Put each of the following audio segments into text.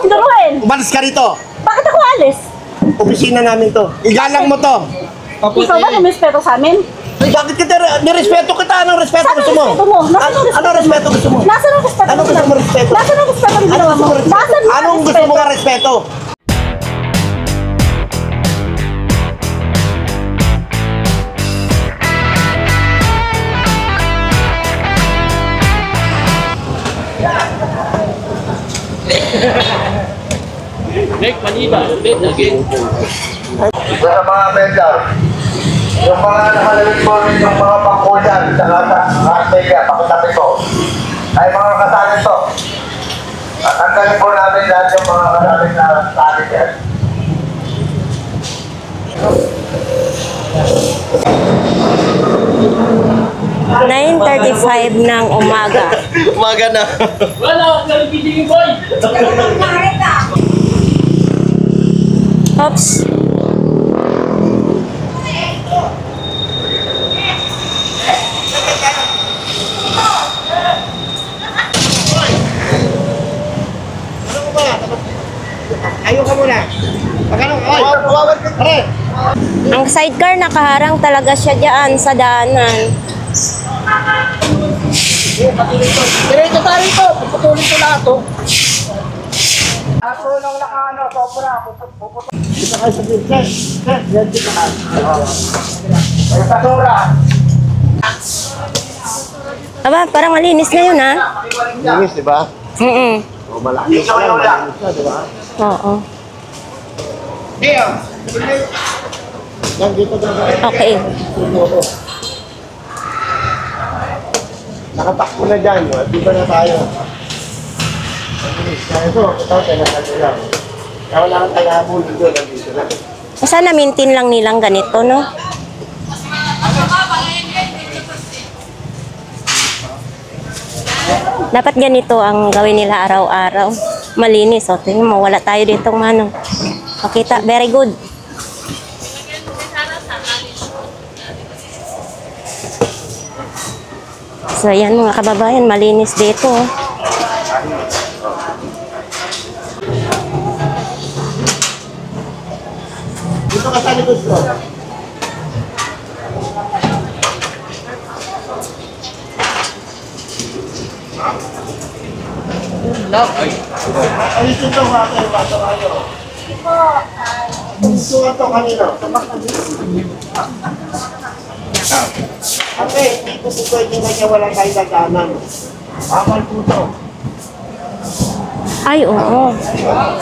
duruin. Umalis ka rito. Bakit ako alis? Opisina namin to. Igalang mo to. Ikaw ba rumispeto sa amin? Bakit kita, nirespeto kita? Anong respeto Saan gusto mo? ang respeto mo? Anong respeto gusto mo? Nasaan ang respeto? Anong gusto mo respeto? Nasaan ang respeto ng ginawa mo? Nasaan ang Anong gusto mo nga respeto? Next, Manila. Again. Sa mga vendor, yung mga nakalagay po rin yung mga pangkulan sa media, pakitabi ko, ay mga kasali to. At ang galing po namin lahat yung mga kasali na kasali yan. (9:35 ng umaga). Umaga na. Wala, nalipiding boy! Oops. Ayaw ka muna. Pagano? Ay, wawawag ka. Pare. Ang sidecar nakaharang talaga siya diyan sa daanan. Diretso tayo rito. Puputulin ko lahat to. Ako nung nakaano, sobra, puputo. Dito kayo sa business. Dito ka. Ay, basura. Aba, parang malinis na yun, ha? Linis, di ba? O, malaki Ikaw yung lang. di ba? Oo. Yan, dito daw. Okay. Nakatakbo na dyan. Dito na tayo. Kaya ito, tinatalo lang. Kaya wala kang talabon dito. Nandito na. Sana maintain lang nilang ganito, no? Dapat ganito ang gawin nila araw-araw. Malinis. O, tingnan mo, wala tayo ditong manong. Pakita, very good. So, yan mga kababayan, malinis dito. Dito ka sa likod ko. Ay, ito nga kayo, bata kayo. Gusto nga ito kanina. Ate, hindi ko po pwede na niya walang kayo daganan. Amal po ito. Ay, oo.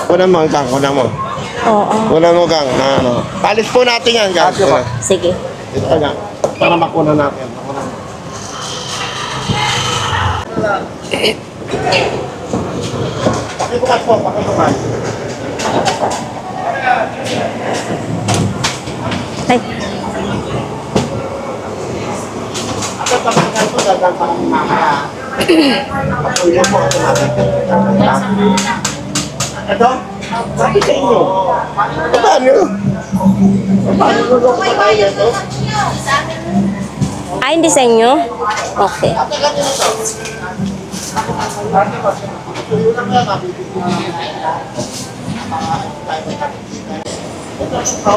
Kuna mo, Kang. Kuna mo. Oo. Kuna mo, Kang. Na, ano. Palis po natin yan, Kang. Sige. Ito ka, Kang. Para makuna natin. Makuna mo. Pakibukas po, pakibukas. Ay, At pakibukas po, dagang parang mamaya. Pakuya po, ito natin. Ito? Sabi sa inyo. Paano? Paano nyo ko pa ito? ay, hindi sa inyo? Okay. Ate, ganyan ito. Tuyo lang yan, mabibig ko naman. Ito,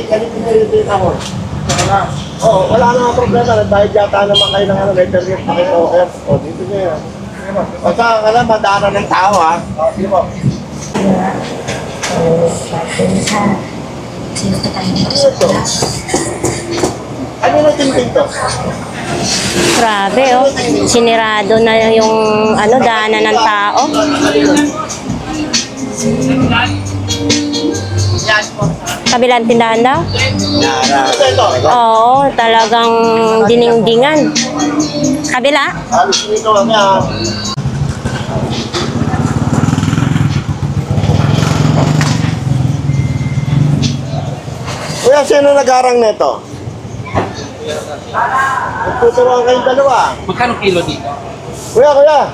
ganito na yung data mo. Oo, wala na problema. Nagbayad yata naman kayo ng internet na kayo. O, dito nyo yan. Basta ka lang, madaanan ng tao, ha? Sige po. Ano na tinting to? Grabe, oh. Sinirado na yung ano, daanan ng tao. Kabilang tindahan daw? Ito. Oo, talagang diningdingan. Kabila? Halos nito kami, ha? Kuya, sino nag-arang neto? Nagtuturuan kayong dalawa. Magkano kilo dito? Kuya!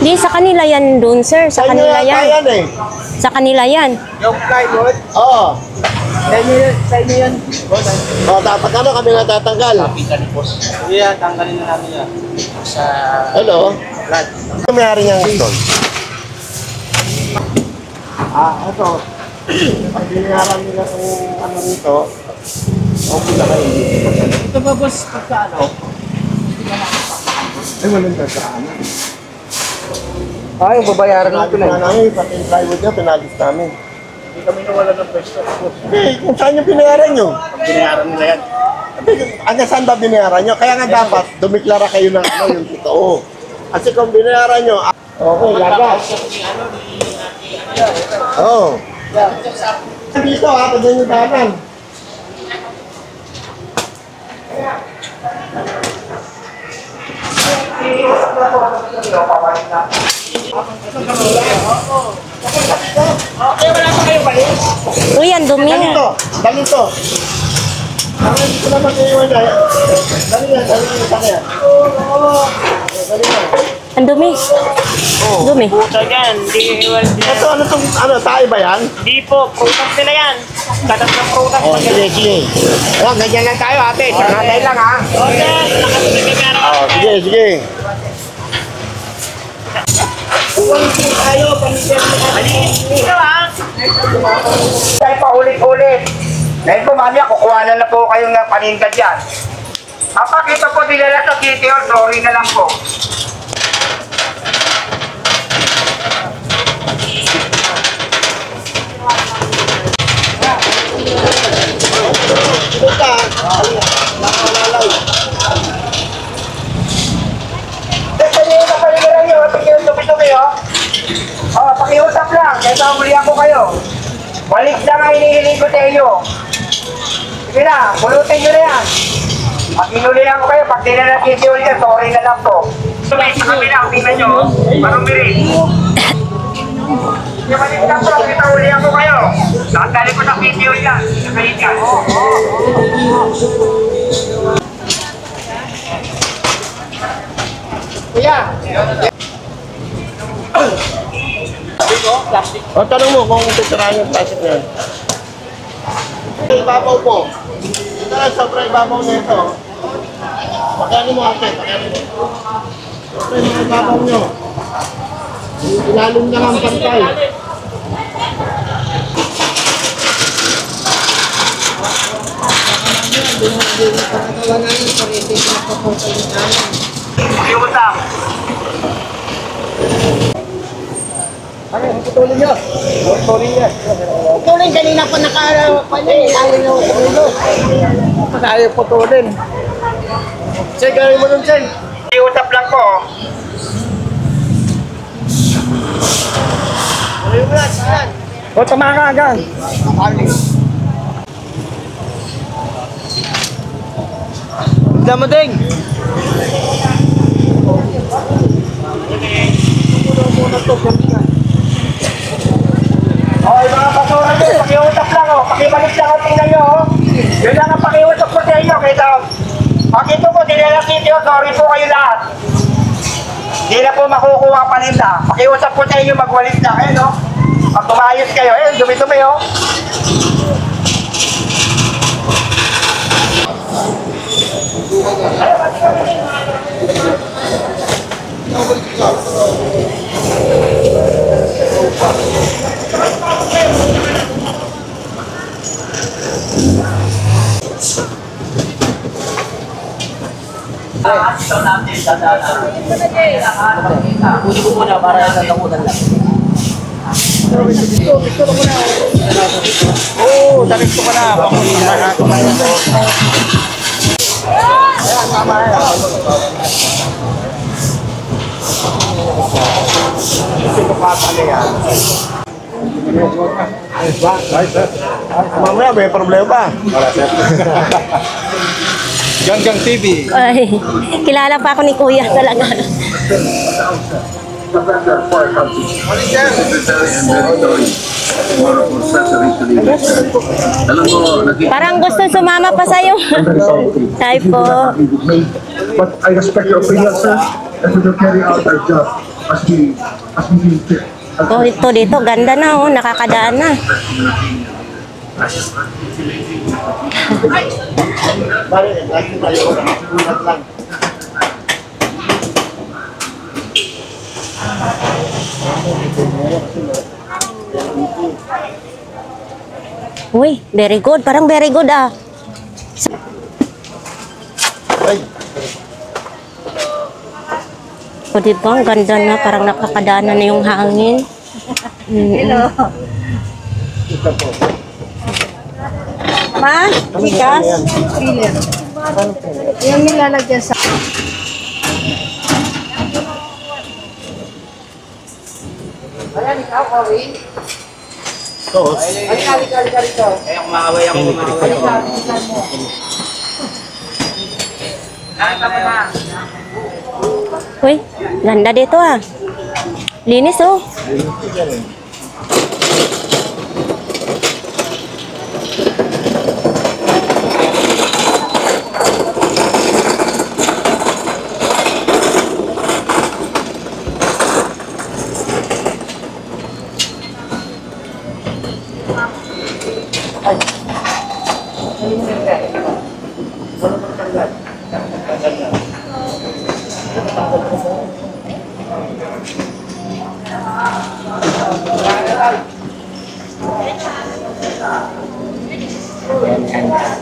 Hindi, sa kanila yan dun, sir. Sa kanila yan. Yan eh. Sa kanila yan. Yung plywood? Oo. Sa inyo yun. O, dapat ano kami natatanggal. Sige yan, tanggalin na namin yan. Sa... Hello? Ano mayari niyang stall? Ito. Pag binayaran nila kung ano rito, okay na kayo. Ito ba boss, pagka ano? Ay, walang tagkaanan. Ay, babayaran natin Pinagis na namin, pati yung plywood niya, pinagis namin. Hindi kami nawala ng pwesto. Kung saan yung binayaran nyo? Binayaran nila yan. Hanggang saan ba binayaran nyo? Kaya nga dapat, dumiklara kayo ng ano, yung totoo. Kasi kung binayaran nyo, okay, lagas. Oo. Dito ha, tignan yung danan. Uy, ang dumi. Ganito, ganito. Ang dito naman kayo na. Dali yan. Dali yan. Ang dumi. Dumi. Puta yan, hindi iwan din. Ito, ano tong, ano, tayo ba yan? Hindi po, prutas nila yan. Katas ng prutas. Oh, sige. Oh, ganyan lang tayo ate. Sangatay lang ha. Okay, nakasibigay nga naman. Oh, sige. Tayo, pamilya mo. Ikaw ha? Dahil pa ulit-ulit. Dahil po mamaya, kukuha na po kayong paninda dyan. Kapag ito po dinala sa City Hall, sorry na lang po. Puta. Nakalalay. Sabihin na paligiran nyo, tingin tumi-tumi pakiusap lang, kaya muli ako kayo. Balik lang ang hinihiling ko sa inyo. Sige na, bulutin nyo na yan. Pag inuli lang ko kayo, pag di na nasisiul yan, sorry na lang po. Sa kabila, tingnan nyo, marumirin. Yung balik lang po, kita uli ako kayo. Nakadali ko sa video yan, nakalit yan. Kuya. O, tanong mo kung titirahan yung plastic na yan. Ibabaw po. Ito lang, sobrang ibabaw na ito. Pakiano mo ate, pakiano mo. Ito yung mga ibabaw nyo. Ilalim na lang pantay. Pakiusap. Tuloy kanina pa nakarapan niya. Lalo na ulo. Ayaw putulin. Check, gawin mo nun, Chen. Pakiusap lang po. O, tama ka agad. Damo ding. Okay, mga basura nyo, pakiusap lang pakibalik lang tingnan nyo Yun lang ang pakiusap ko sa inyo, kaya pakito ko, dinala City Hall, sorry po kayo lahat. Hindi na po makukuha pa nila. Pakiusap ko sa inyo, magwalis na kayo, no? Pag tumayos kayo, dumi-dumi, Pwede ko muna para sa takutan lang. Oo, dalit ko ka na. Mamaya may problema. Ganggang TV. Ay, kilala pa ako ni Kuya talaga. Parang gusto sumama pa sa'yo. Hi po. But I respect your opinion, sir, and we will carry out our job as we deem fit. Oh, ito dito, ganda na oh, nakakadaan na. Bali, lagi tayo ko nakasulat lang. Uy, very good. Parang very good ah. Ay, O diba, ang ganda na. Parang nakakadana na yung hangin. Hello. ito po. Ma, Gikas, filler. Yung nilalagyan sa... Ayan, ikaw, Cory. Tos. Halika rito. Kaya kumaway ako, kumaway ako. Uy, ganda dito ah. Linis oh.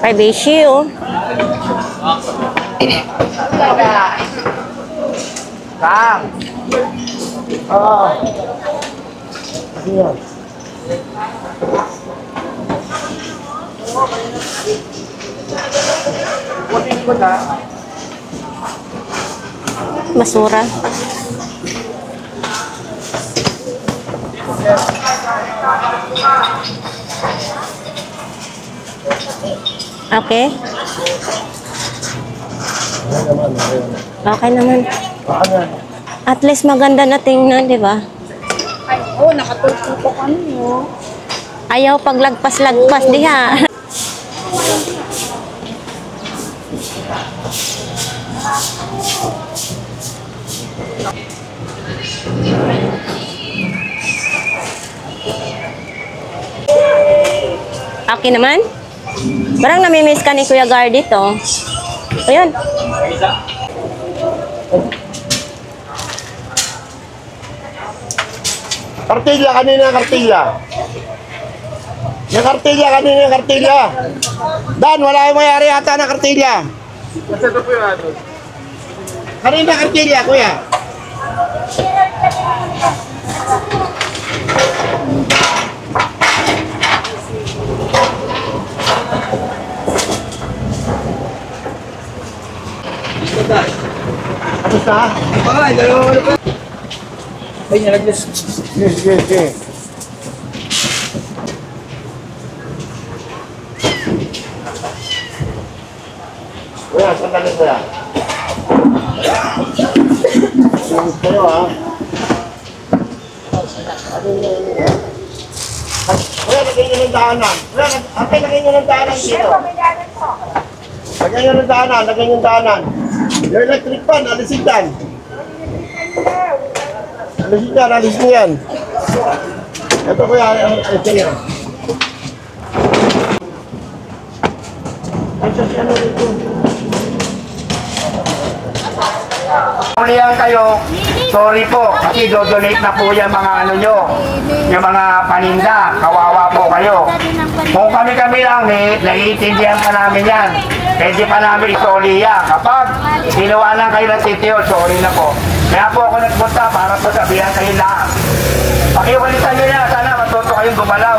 Privacy oh. Kam! Oo. Ano yan? Basura. Okay. Okay naman. At least maganda na tingnan, di ba? Ay, oh, nakatulpo ka niyo. Ayaw paglagpas-lagpas diha. Okay naman? Parang namimiss ka ni Kuya Gar dito. Ayun. Kartilya, kanina yung kartilya. Yung kartilya, kanina yung kartilya. Dan, wala yung mayari ata ng kartilya. Kanina kartilya, kuya. Ano sa? Ay, dalawa ano pa? Ay, nalagyan. Sige. Kuya, sandali kuya. Sumit kayo ha. Kuya, lagay nyo ng daanan. Kuya, ate, lagay nyo ng daanan dito. Lagay nyo ng daanan, lagay nyo ng daanan. Yung electric fan, alisin dyan. Alisin nyo yan. Ito kuya, ito yan. Ulihan kayo, sorry po, kasi do-donate na po yung mga ano nyo, yung mga paninda, kawawa po kayo. Kung kami lang, naiintindihan pa namin yan. Pwede pa namin isoliya. Kapag tinawanan kayo ng sitio, sorry na po. Kaya po ako nagpunta para po sabihan kayo lahat. Pakiwalitan nyo na, sana matuto kayong gumalaw.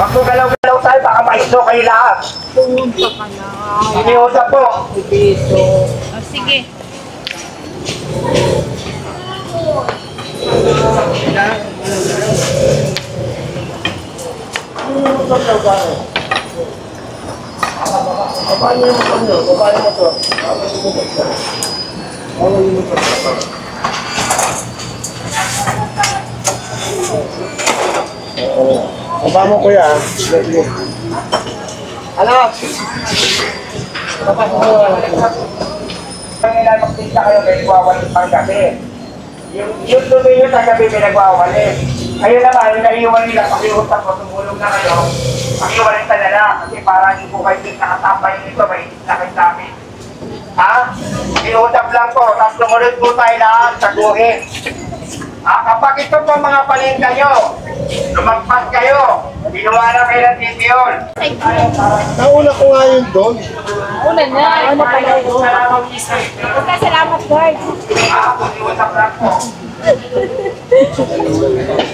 Huwag po galaw-galaw tayo, baka maiso kayo lahat. Pumunta ka na. Iniusap po. Sige. Paano yung motor nyo? Paano yung motor? Paano yung motor? Baba mo kuya. Ano? Baba mo. Kung ilan magtinda kayo, may nagwawalit pang gabi. Yung tuloy nyo sa gabi, may nagwawalit. Kayo naman, naiiwan nila, pakiusap ko, tumulong na kayo. Pakiwalita na lang kasi para hindi po kayo nakatapay nito, may sakit sa amin. Ha? Iutap lang po, tapos lumunod po tayo lahat sa guhit. Kapag ito po mga palinda nyo, lumagpas kayo, ginawa na kayo ng titiyon. Nauna ko nga yun doon. Una na. Ano pa na yun? Salamat, Lord. Iutap lang po.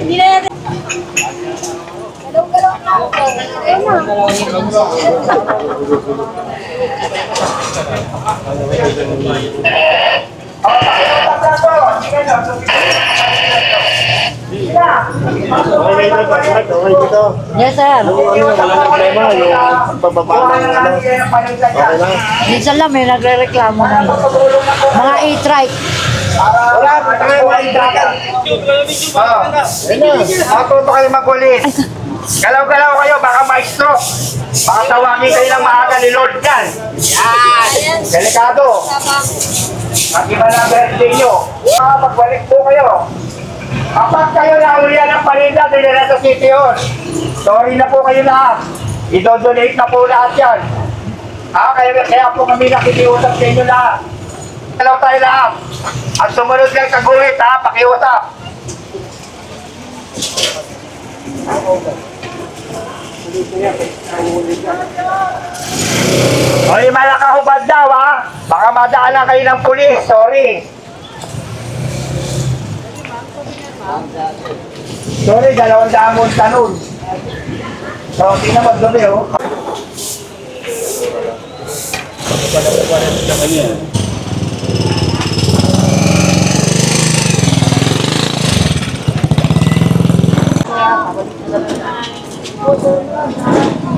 Hindi na natin. Galaw-galaw na ako. Ayun na. Yes, sir. Problema, yung pagbaba ng okay na. Minsan lang may nagre-reklamo na mga e-trike. Wala, patangay mo ang dragon. Matuto kayo magulit. Galaw-galaw kayo, baka ma-stroke. Baka tawagin kayo ng maaga ni Lord yan. Yan. Delikado. Mag-iba na birthday nyo. Pagbalik po kayo. Kapag kayo naulian ng palinda, dinala sa city yun. Sorry na po kayo lahat. I-donate na po lahat yan. Kaya po kami nakikiusap sa inyo lahat. Hello tayo lahat. At sumunod lang sa guhit, pakiusap. Hoy, malakahubad daw baka madaanan kayo ng pulis, sorry. Sorry, 200 mong tanong. So, tingnan mo gabi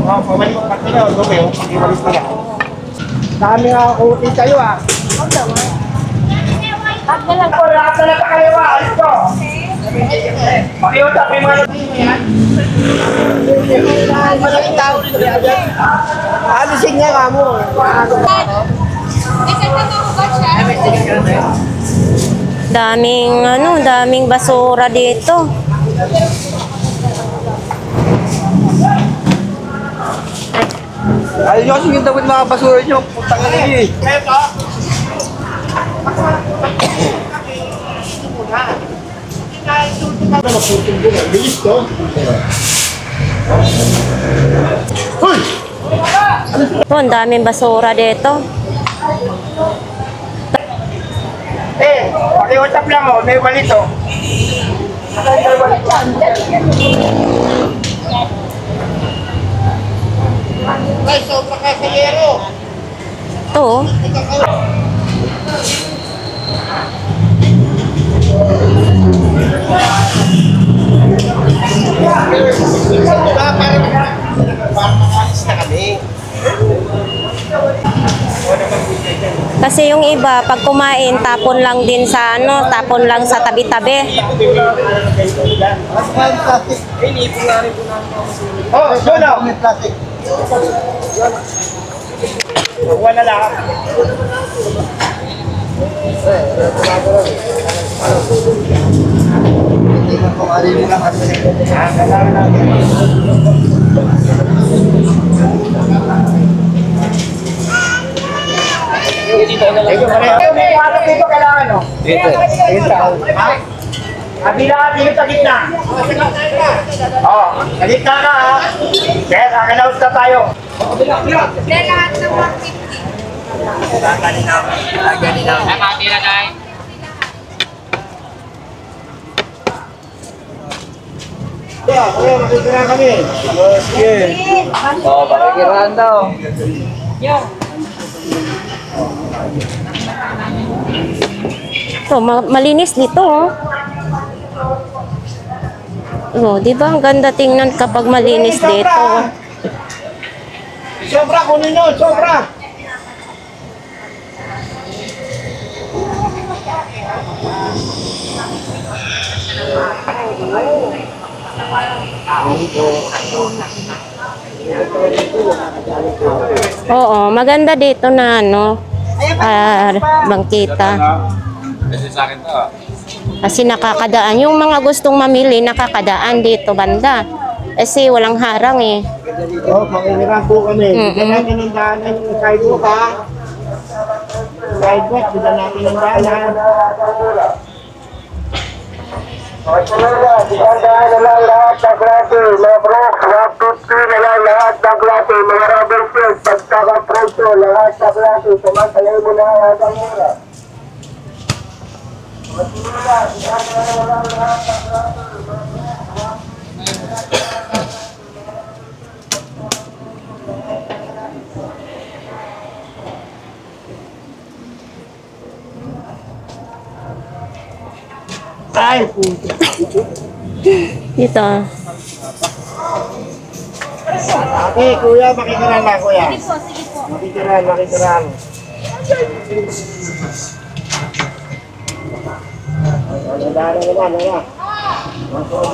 Pabalik ko pati na, gabi iwalis na lang. Dami nga kutin kayo At na lang po. Lahat na lang kayo alis ko. Pakiusap yung mga yan. Malaking tao rin yan. Alisin niya ka mo. Daming basura dito. Ayaw nyo kasi yung dapat mga basura nyo. Putang ina nyo eh. Bilis to. Ito, ang daming basura dito. Pakiusap lang may balito. Ay, sobra ka sa yero. Ito, oh. Parang na kami. Kasi yung iba, pag kumain, tapon lang din sa tapon lang sa tabi-tabi. Plastic. Iniipon nga rin po namin mga basura. Oh, Juno! Plastic. Huwag na lang. May kwarto dito kailangan, no? Dito. Kabilaan dito sa gitna. Sa gitna ka, Kaya kakalaos na tayo. Lahat ng 150. Matira tayo. Kaya makikira kami. Sige. Oo, pakikiraan daw. Ito, malinis dito, oh. Oh, di ba? Ang ganda tingnan kapag malinis dito. Sobra, kunin nyo, sobra. Oo, maganda dito na bangkita. Kasi sa akin to. Kasi nakakadaan. Yung mga gustong mamili, nakakadaan dito banda. Kasi walang harang eh. Oh, makikiram po kami. Bigyan natin ng daanan yung sidewalk ha. Sidewalk, bigyan natin ng daanan. Ikandahan na lang lahat ng klase, mga Brooks, 150 na lang lahat ng klase, mga rubber fields, pagkaka-presyo, lahat ng klase, sumasalayo mo na lahat ang mura. Ay, puto. Dito. Okay, kuya, makikiram lang, kuya. Makikiram, makikiram. Daanan naman, ano?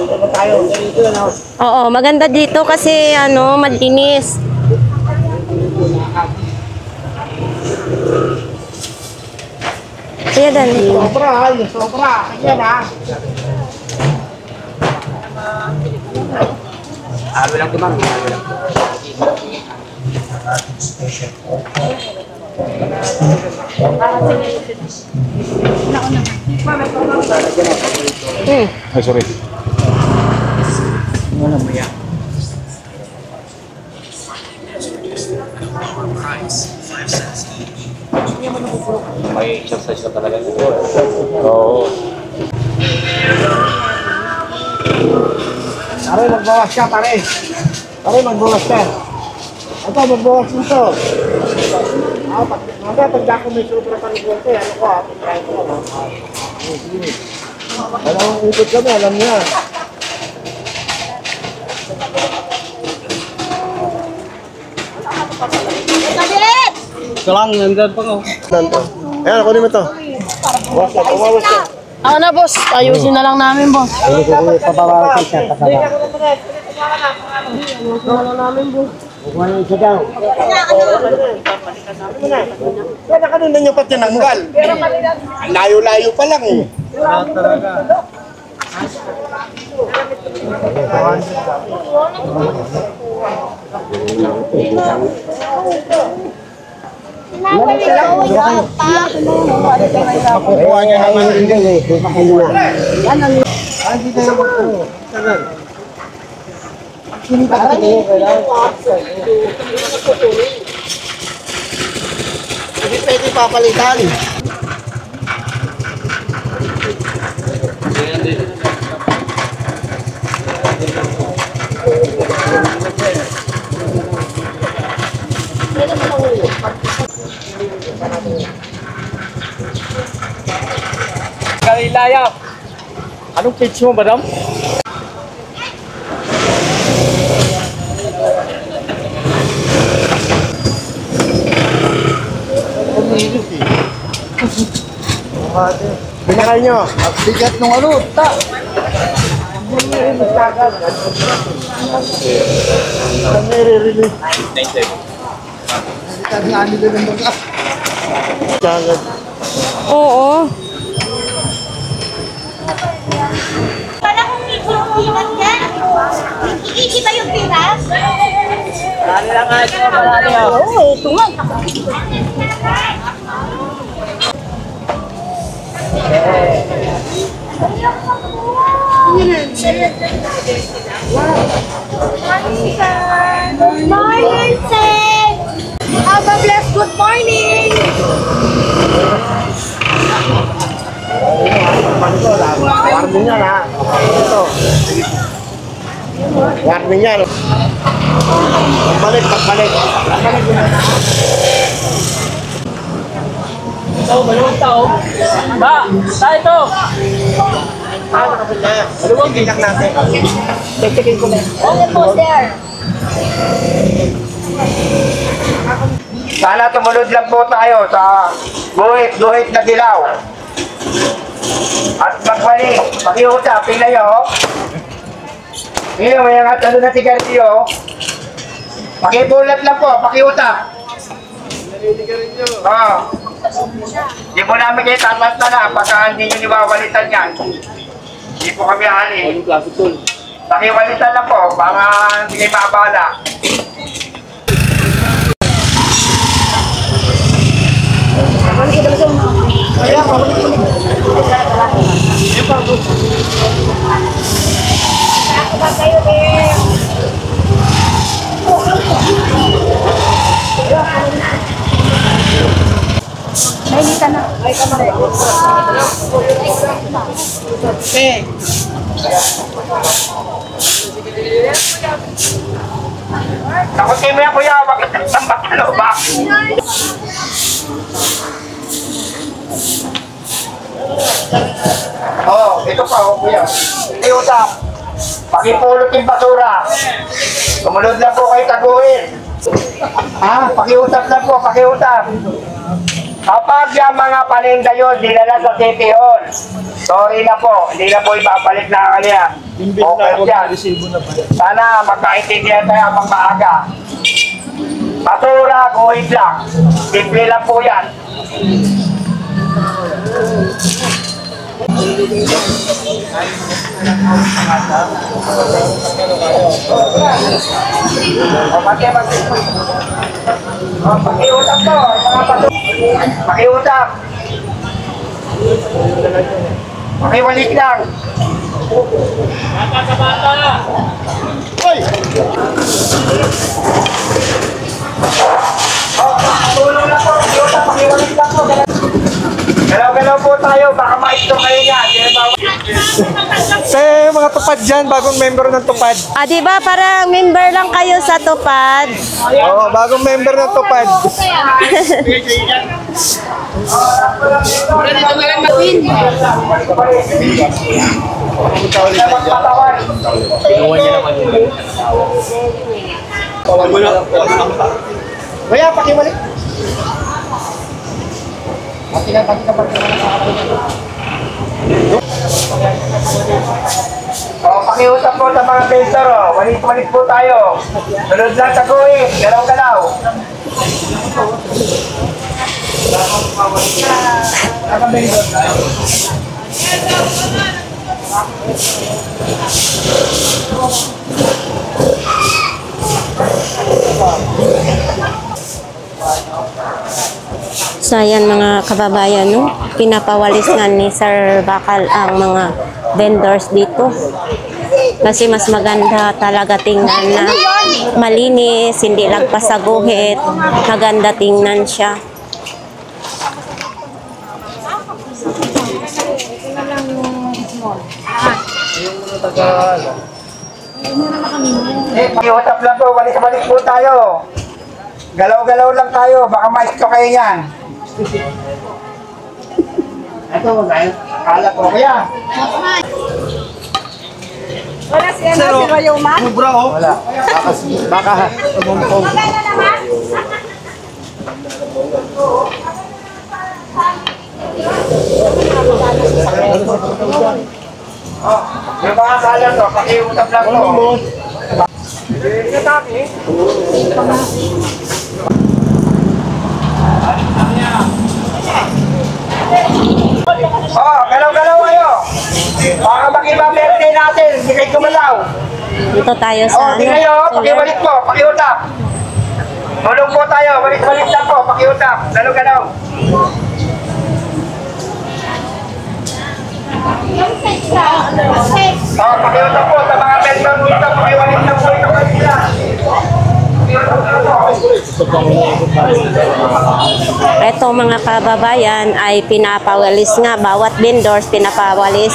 Dito na tayo, dito na. Oo, maganda dito kasi ano, malinis. Kaya dan. Sobra, ay, sobra. Ayan ha. Alo lang kumang. Alo lang. Ay, sorry. May exercise ka talaga. Oo. Pare, magbawas ka, pare. Pare, magbawas ka. Ito, magbawas nito. Pagka kung may sobra pa rin ko, ano ko ha? Pagkain ko ha? Alam mo, ikot kami, alam niya. Ito lang, nandun pa ko. Nanto. Ayan, kunin mo to. Bawas ka, bawas ka. Ako na, boss. Ayusin na lang namin, boss. Pabawasan siya, pabawasan. Kaya ka nun yung patinanggal. Layo-layo pa lang eh. Makukuha niya naman rin dyan eh. Yan ang... Ay, di tayo magtagal. Hindi pwede papalitan. Galilaya. Anong page mo, madam? Binakay nyo. Bigat nung ano, ta. Nire-release. Kagad. Oo. Para kung ikikinan yan, ikikiba yung piras. Marami lang nga ito, marami ako. Oo, ito nga. Good morning, sir! Have a blessed good morning! Warning yan ha. Ito. Warning yan. Pagbalik, pagbalik. Ito, maluwag tao. Ba, tayo ito. Maluwag inak natin. Titikin ko na. Okay po, sir. Sana tumunod lang po tayo sa guhit na dilaw. At magbalik, pakiusap, tingnan nyo. Tingnan mo yung ano na sigarilyo. Pakibulat lang po, pakiusap. Oo. Hindi po namin kayo tatanta na pagka hindi nyo niwawalitan yan. Hindi po kami halin. Pakiwalitan lang po para hindi kayo maabala. Ako ba kayo din? Ay, ka na. Ay, ka na. Nakutin mo yan, kuya. Bakit tambak na loob ba? Ito pa, kuya. Hindi usap. Pakipulot yung basura. Sumunod lang po kayo taguin. Pakiusap lang po, pakiusap. Kapag yung mga paninda yun, dinala sa City Hall, sorry na po, hindi na po ibabalik na kanya. Okay yan. Sana magkaintindihan tayo habang maaga. Basura, guhit lang. Simple lang po yan. Pakiusap po, mga pato. Pakiusap. Pakiwalik lang. Bata sa bata! Tulong lang po. Pakiwalik lang po. Galaw-galaw po tayo. Baka ma-stop kayo yan. Mga tupad dyan, bagong member ng tupad. Di ba parang member lang kayo sa tupad? Oo, bagong member ng tupad. Kuya, pakiwalik. Pakiusap po sa mga vendor. Walit-walit po tayo. Sunod lang taguin. Galaw-galaw. So ayan mga kababayan, no? Pinapawalis nga ni Sir Bakal ang mga vendors dito. Kasi mas maganda talaga tingnan na malinis, hindi lagpasaguhit, maganda tingnan siya. Pakiusap lang po. Walit-walit po tayo. Galaw-galaw lang tayo. Baka ma-stop kayo yan. Ito, kala ko kaya. Wala si Rayoma? Kubra, oh. Wala. Baka tumumpong. Wala naman? Yung mga kala to, pakiusap lang po. Galaw-galaw kayo. Baka mag-ibang birthday natin, hindi kayo gumalaw. Dito tayo sa Hindi kayo, pakiwalit po, pakiusap. Tulong po tayo, walit-walit lang po, pakiusap. Galaw-galaw. Pakiusap po sa mga vendor dito, pakiwalit lang po ito kanila. Ito mga kababayan ay pinapawalis nga, bawat vendors pinapawalis.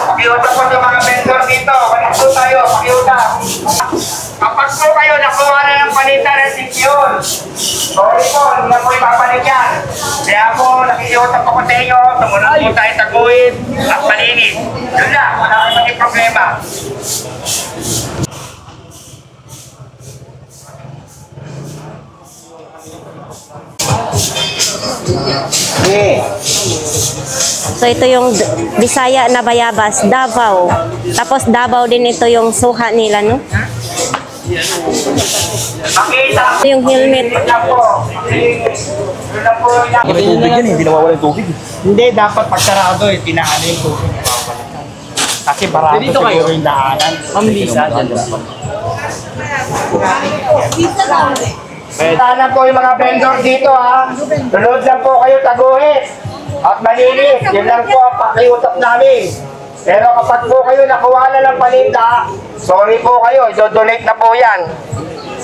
Pakiusap po sa mga vendor dito, walit po tayo, pakiusap. Kapag po kayo nakuha na ng palitan ng sisyon, sorry po, hindi na po ipapalit yan. Kaya po, nakikiusap ako sa inyo, tumunod po tayo sa guhit at malinis. Yun lang, wala kang maging problema. So ito yung Bisaya na Bayabas, Davao. Tapos Davao din ito yung suha nila, no? Makita. Ito yung helmet. Yun lang po. Yun lang po. May tubig yan, hindi nawawala yung tubig. Hindi, dapat pagkarado eh, tinahan yung tubig. Kasi barado Dito kayo. siguro yung daanan. Ma'am Lisa, dyan. Sana po yung mga vendor dito ha. Sunod lang po kayo taguhin. At malinis. Yun lang po ang pakiusap namin. Pero kapag po kayo nakuha na ng paninda, sorry po kayo, i-donate na po yan.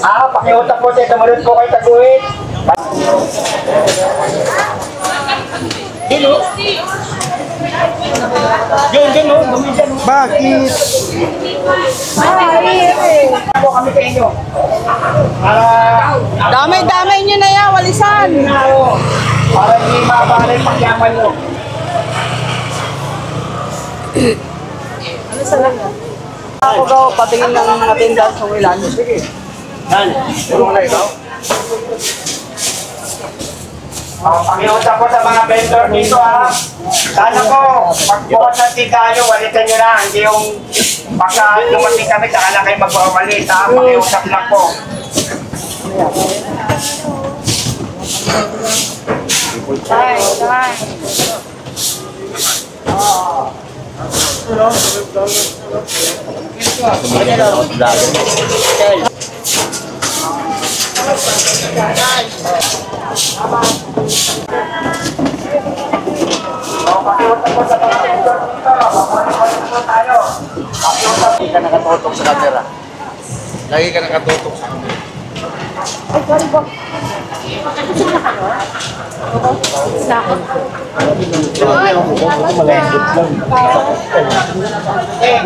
Pakiusap po tayo, sumunod po kayo taguhin. Bakit? Po kami sa inyo. Damay-damay nyo na yan, walisan. Para hindi mabalay pagyaman nyo. Ako daw, patingin ng mga tindahan sa ilan. Sige. Puro na ikaw? Pakiusap po sa mga vendor dito ha. Sana po, pagbukas ng tika nyo, walitan nyo na. Hindi yung pagka dumating kami, saka na kayo magpapalit ha. Pakiusap lang po. Lagi ka nakatutok sa camera. Lagi ka nakatutok sa camera.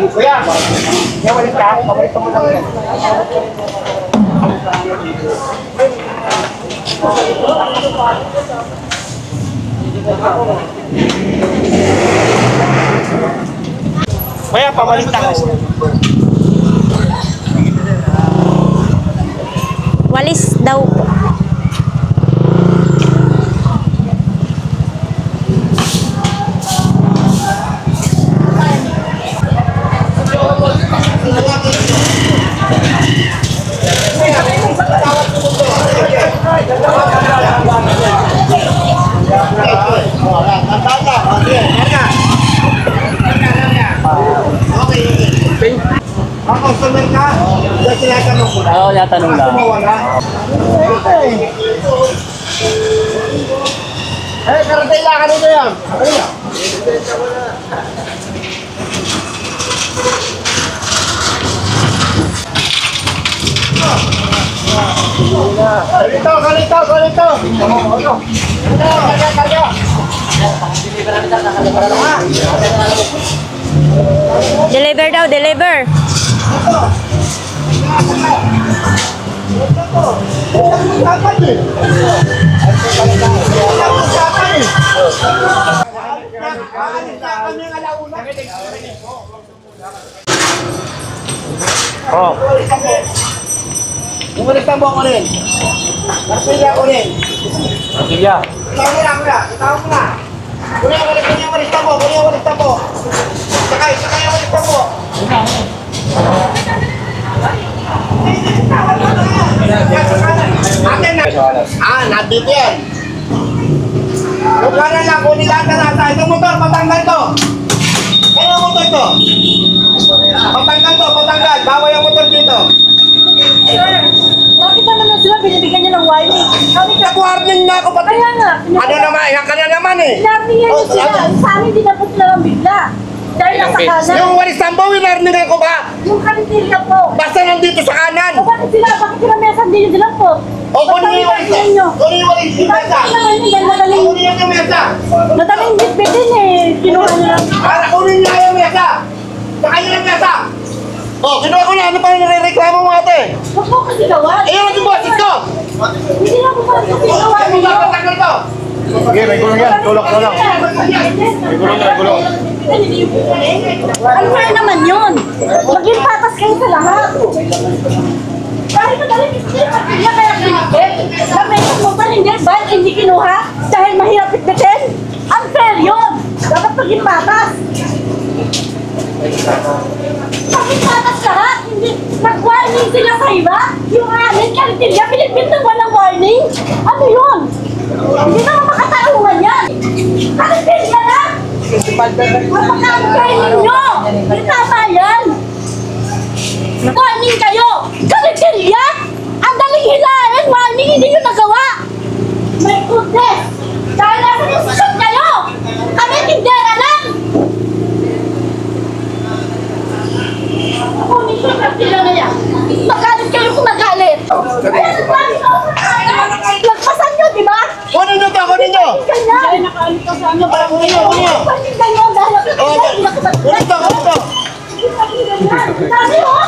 Kuya, walit ka. Pabalik mo lang. Kuya, pabalik ka. Walis daw po. Ang customer ka? Diyan tinatanong ko na. Oo, yatanong lang. Wala. Karating lang ka nito yan. Kalito. Karga. Deliver daw, deliver. Oh. Umalis mo ako rin. Marpilya ako rin. Marpilya. Itaw mo na. Kuya, walis na po. Sakay, walis na po. Atin na. Nandito yan. Yung kanan lang, kunin lahat na nasa. Itong motor, patanggal to. Kaya ang motor to. Patanggal. Bawal yung motor dito. Bakit naman na sila binibigyan niya ng warning? Nag-warning na ako. Kaya nga. Ano naman? Yan ka na naman eh. Warning yan sila. Sa amin, di na po sila lang bigla. Dahil nasa kanan. Yung walis tambo, winarning ako ba? Yung kanitilya po. Basta nandito sa kanan. O bakit sila? Bakit sila mesan din sila po? O kunin yung walis. Kunin yung walis. Yung mesa. Kunin yung mesa. Madaming bitbitin eh. Kinuha nila. Para kunin niya yung mesa. Saka yung mesa. O, kinuha ko na. Ano pa yung nare-reklamo mo ate? Huwag po kasi gawa. Eh, yung boses ko. Hindi na po kasi gawa Ay, ninyo. magpapatagal to. Sige, may gulong yan. Tulak na lang. Gulong. Ano nga naman yun? Maging patas kayo sa lahat. Kahit madali niya kaya pinipit. Lamesang mo ba hindi kinuha dahil mahirap pitbitin? Unfair yun. Dapat maging patas. Maging patas lahat. Hindi. Nag-warning sila sa iba. Yung amin, karitilya, pinipit ng walang warning. Ano yun? Hindi naman makataungan yan. Karitilya na. Mapagkakain ninyo! Hindi tama yan! Warning kayo! Kalitilya! Ang daling hilahin! Warning, hindi nyo nagawa! My goodness! Dahil nasa desisyon kayo! Kami tindera lang! Ako, minsan kasi lang na yan. Magalit kayo kung magalit. Lagpasan nyo, di ba? Kunin nyo to, kunin nyo! Ganyan! Nakaalit ka sa ano, parang ngayon. Kunin ganyan dahil ako Kunin to, kunin to! Dami mo!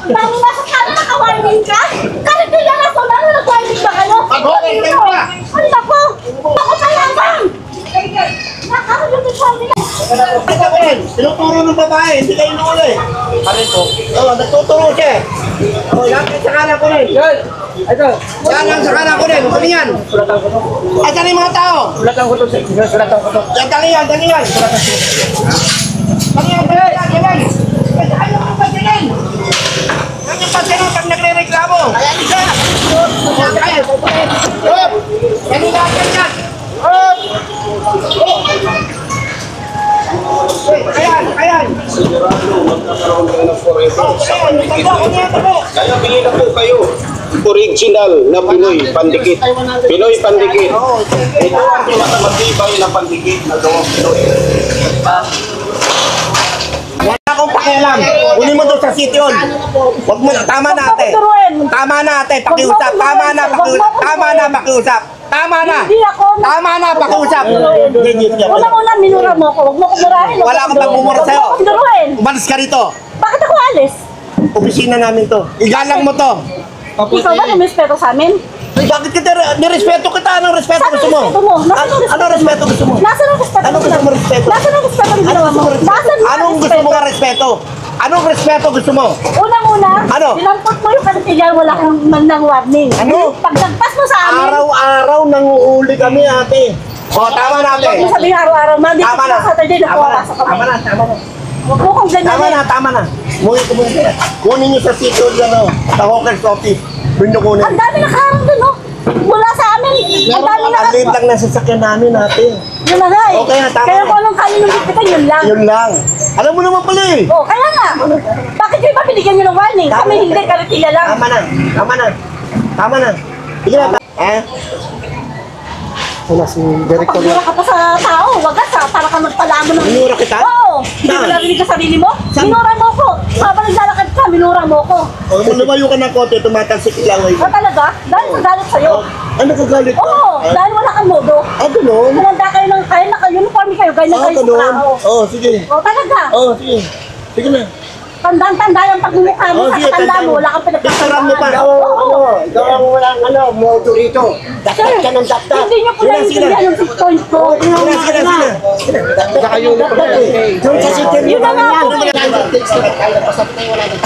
Dami nasa sana naka-warning ka? Kahit di lang ako, lalo nag-warning ba kayo? Mag-warning kayo ba? Ay, naku! Ako pa lamang! Nakakalulit sa amin. Tinuturo ng babae, hindi kayo nuli. Alin po? Oo, nagtuturo siya. Oo, yan ang sakalan ko rin. Yan! Yan ang sakalan ko rin. Kunin yan. Ay, dali mga tao. Sulatan ko to. Yan, dali yan, dali yan. Dali yan, dali yan, dali yan. Ayaw mo pasilin. Yan yung pasilin pag nagre-reklamo. Ayan isa. Ayan. Hop! Yan yung lahat yan. Hop! Ayan, ayan. Kaya bigyan na po kayo original na Pinoy pandikit. Pinoy pandikit. Ito ang pinakamatibay na pandikit na gawang Pinoy. Wala akong pakialam. Kunin mo doon sa city hall. Wag mo, tama na ate. Tama na ate, pakiusap. Tama na, pakiusap. Tama na, pakiusap. Tama na. Tama na, pakiusap. Unang-una, minura mo ko. Huwag mo ko murahin. Wala akong pagmumura sa'yo. Huwag mo ko duruin. Umalis ka rito. Bakit ako alis? Opisina namin to. Igalang mo to. Ikaw ba lumispeto sa amin? Ay, bakit kita, nirespeto kita. Anong respeto Saan gusto mo? ang respeto mo? Anong respeto gusto mo? Nasaan ang respeto Anong gusto mo respeto? Nasaan ang respeto ang ginawa mo? Nasaan ang Anong gusto mo nga respeto? Anong respeto gusto mo? Unang-una, Ano? dinampot mo yung kanitilyan, wala kang man ng warning. Ano? Pag nagpas mo sa amin, Araw-araw nanguuli kami ate. O, tama na ate. huwag mo sabihin araw-araw, dito Tama na. sa Saturday, Tama na. nagpapasok kami. Tama na. Tama na. Huwag mo kong ganyan. Tama na, tama na. Muli ko muna. Kunin niyo sa city hall ano, sa Hawker's office. Doon niyo kunin. Ang dami nakaharang dun, oh. Mula sa amin. Ang dami Ang liit lang ng sasakyan namin ate. Yun na nga eh. Okay na, tama Kaya na. kung anong kaya nung bibitan, yun lang. Yun lang. Alam mo naman pala eh. Oh, kaya nga. Bakit yung iba binigyan nyo ng warning? Kami hindi, kanitilya lang. Tama na. Tama na. Tama na. Sige na. Wala si Director. Pagmura ka pa sa tao, wagas ha, para ka magpalamon ng... Minura kita? Oo! Hindi mo narinig ka sarili mo? Minura mo ko! Habang naglalakad ka, minura mo ko! O, kung lumayo ka ng konti, tumatalsik lang ngayon. Ah, talaga? Dahil sa galit sa'yo? Ano kagalit ka? Oo! Dahil wala kang modo. Ah, gano'n? Kumanda kayo ng kaya, naka-uniform kayo, ganyan Ah, kayo sa gano'n? tao. Oo, sige. O, talaga? Oo, sige. Sige na. Tandaan-tanda yung pagmumukha mo, Oh, sa sige, katanda mo, tandaan. wala kang Picturean mo pa. Oo! Ikaw ang walang modo rito. Dapat ka ng dapat. Hindi nyo po naiintindihan yung 6 points ko. Sige na. Saka yun. Doon sa city hall. Yun na nga po.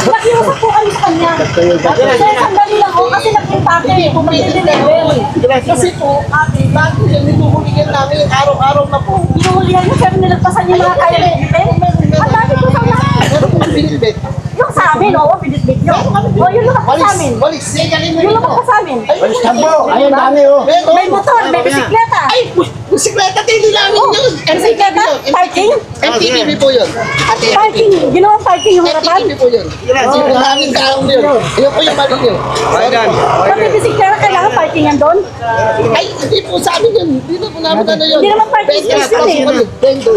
Nakiusap po kami sa kanya. Kasi sandali lang ako kasi nag-impake eh. Kung mag-deliver. Kasi po, ate, bakit yung hinuhuligan namin araw-araw na po? Hinuhuligan nyo, pero nilagpasan yung mga kaya ang dami po sa lahat. Yung sa amin, oo, pinitbit nyo. O, yun lumag pa sa amin. Yun lumag pa sa amin. Ayun, dami oh. May motor, may bisikleta. Ay, Bisikleta, hindi namin yun. bisikleta, parking. MTV po yun. Parking, ginawang parking yung harapan. po yun. Maraming taong yun. Yun po yung mali yun. Pati bisikleta, kailangan parkingan doon. Ay, hindi po sa amin yun. Hindi na po namin ano yun. Hindi naman parking space yun eh. Vendor,